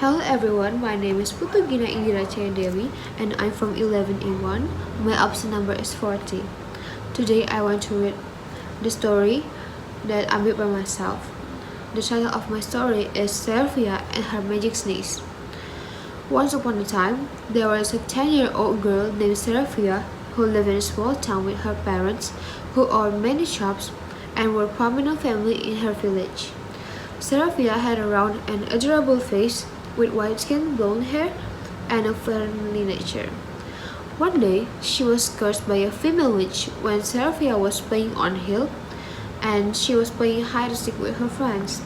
Hello everyone, my name is Putu, Gina, Indira, Cayadewi, and I'm from 11A1. My absent number is 40. Today I want to read the story that I made by myself. The title of my story is Seraphia and Her Magic Sneeze. Once upon a time, there was a 10-year-old girl named Seraphia who lived in a small town with her parents, who owned many shops and were a prominent family in her village. Seraphia had a round and adorable face with white skin, blonde hair, and a friendly nature. One day, she was cursed by a female witch when Seraphia was playing on a hill, and she was playing hide and seek with her friends.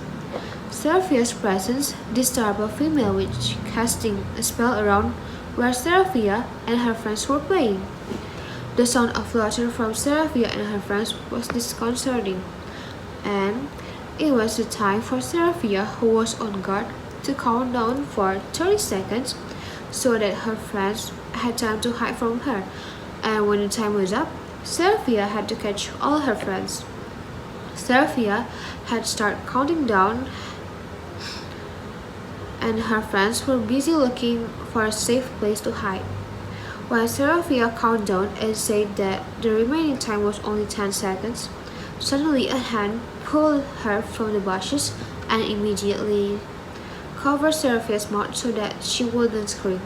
Seraphia's presence disturbed a female witch casting a spell around where Seraphia and her friends were playing. The sound of laughter from Seraphia and her friends was disconcerting, and it was the time for Seraphia, who was on guard, to count down for 30 seconds so that her friends had time to hide from her, and when the time was up, Seraphia had to catch all her friends. Seraphia had started counting down, and her friends were busy looking for a safe place to hide. When Seraphia counted down and said that the remaining time was only 10 seconds, suddenly a hand pulled her from the bushes and immediately covered Seraphia's mouth so that she wouldn't scream.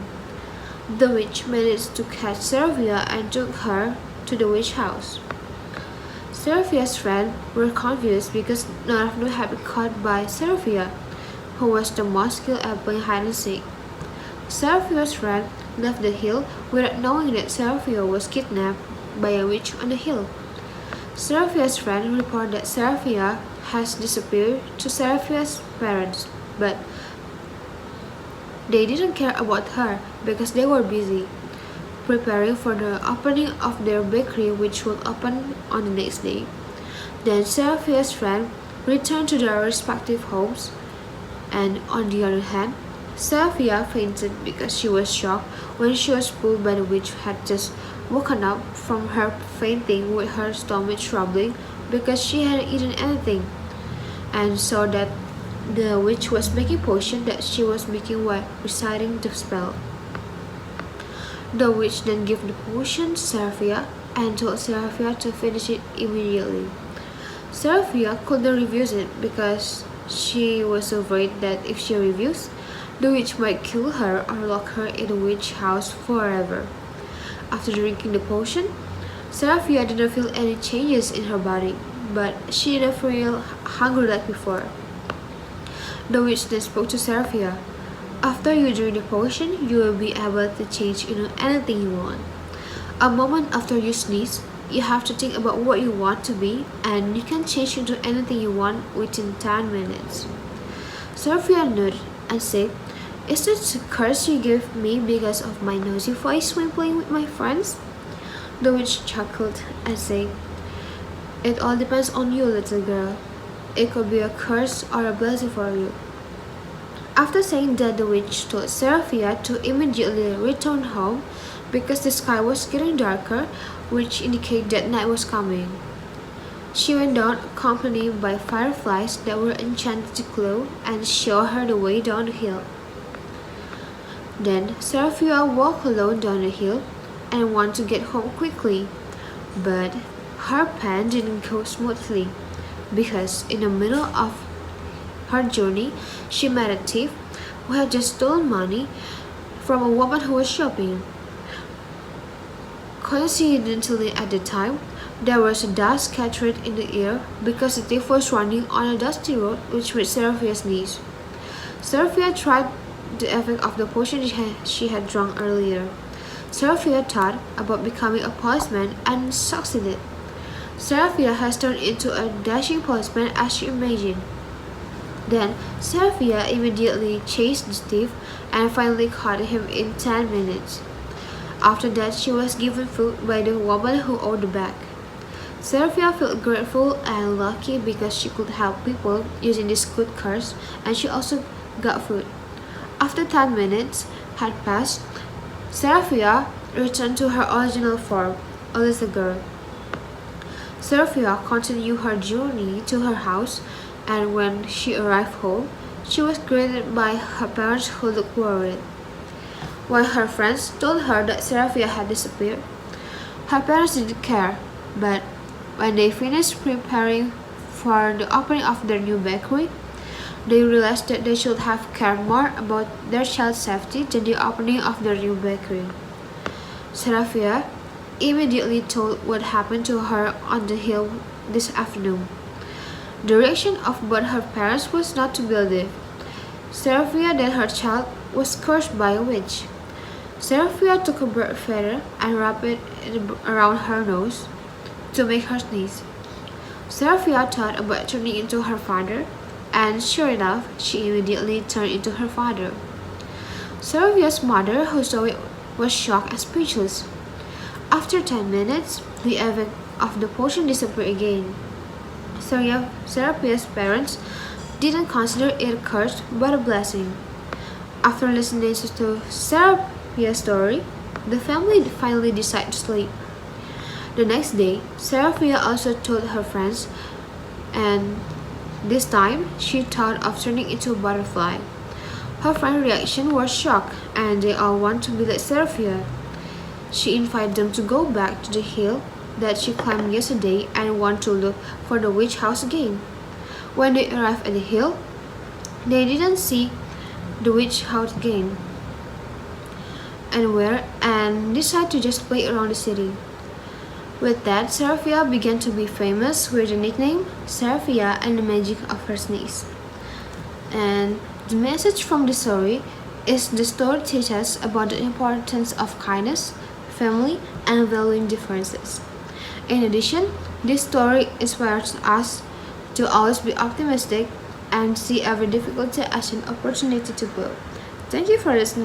The witch managed to catch Seraphia and took her to the witch house. Seraphia's friends were confused because none of them had been caught by Seraphia, who was the most skilled at playing hide and seek. Seraphia's friend left the hill without knowing that Seraphia was kidnapped by a witch on the hill. Seraphia's friend reported that Seraphia has disappeared to Seraphia's parents, but they didn't care about her because they were busy preparing for the opening of their bakery, which would open on the next day. Then Seraphia's friend returned to their respective homes, and on the other hand, Seraphia fainted because she was shocked when she was pulled by the witch who had just woken up from her fainting with her stomach troubling because she hadn't eaten anything, and saw that the witch was making potion that she was making while reciting the spell. The witch then gave the potion to Seraphia and told Seraphia to finish it immediately. Seraphia couldn't refuse it because she was afraid that if she refused, the witch might kill her or lock her in the witch house forever. After drinking the potion, Seraphia didn't feel any changes in her body, but she didn't feel hungry like before. The witch then spoke to Seraphia. After you drink the potion, you will be able to change into anything you want. A moment after you sneeze, you have to think about what you want to be, and you can change into anything you want within 10 minutes. Seraphia nodded and said, "Is this a curse you gave me because of my noisy voice when playing with my friends?" The witch chuckled and said, "It all depends on you, little girl. It could be a curse or a blessing for you." After saying that, the witch told Seraphia to immediately return home because the sky was getting darker, which indicated that night was coming. She went down accompanied by fireflies that were enchanted to glow and show her the way down the hill. Then Seraphia walked alone down the hill and wanted to get home quickly, but her plan didn't go smoothly because in the middle of her journey, she met a thief who had just stolen money from a woman who was shopping. Coincidentally, at the time, there was a dust scattered in the air because the thief was running on a dusty road, which made Seraphia sneeze. Seraphia tried the effect of the potion she had drunk earlier. Seraphia thought about becoming a policeman and succeeded. Seraphia has turned into a dashing policeman as she imagined. Then Seraphia immediately chased the thief and finally caught him in 10 minutes. After that, she was given food by the woman who owned the bag. Seraphia felt grateful and lucky because she could help people using this good curse, and she also got food. After 10 minutes had passed, Seraphia returned to her original form, a little girl. Seraphia continued her journey to her house, and when she arrived home, she was greeted by her parents who looked worried. When her friends told her that Seraphia had disappeared, her parents didn't care, but when they finished preparing for the opening of their new bakery, they realized that they should have cared more about their child's safety than the opening of their new bakery. Seraphia immediately told what happened to her on the hill this afternoon. The reaction of both her parents was not to believe. Seraphia that her child was cursed by a witch. Seraphia took a bird feather and wrapped it around her nose to make her sneeze. Seraphia thought about turning into her father, and sure enough, she immediately turned into her father. Seraphia's mother, who saw it, was shocked and speechless. After 10 minutes, the effect of the potion disappeared again. Seraphia's parents didn't consider it a curse but a blessing. After listening to Seraphia's story, the family finally decided to sleep. The next day, Seraphia also told her friends, and this time she thought of turning into a butterfly. Her friend's reaction was shock, and they all want to be like Seraphia. She invited them to go back to the hill that she climbed yesterday and want to look for the witch house again. When they arrived at the hill, they didn't see the witch house again and decided to just play around the city. With that, Seraphia began to be famous with the nickname Seraphia and the magic of her sneeze. And the message from the story is the story teaches us about the importance of kindness, family, and valuing differences. In addition, this story inspires us to always be optimistic and see every difficulty as an opportunity to grow. Thank you for listening.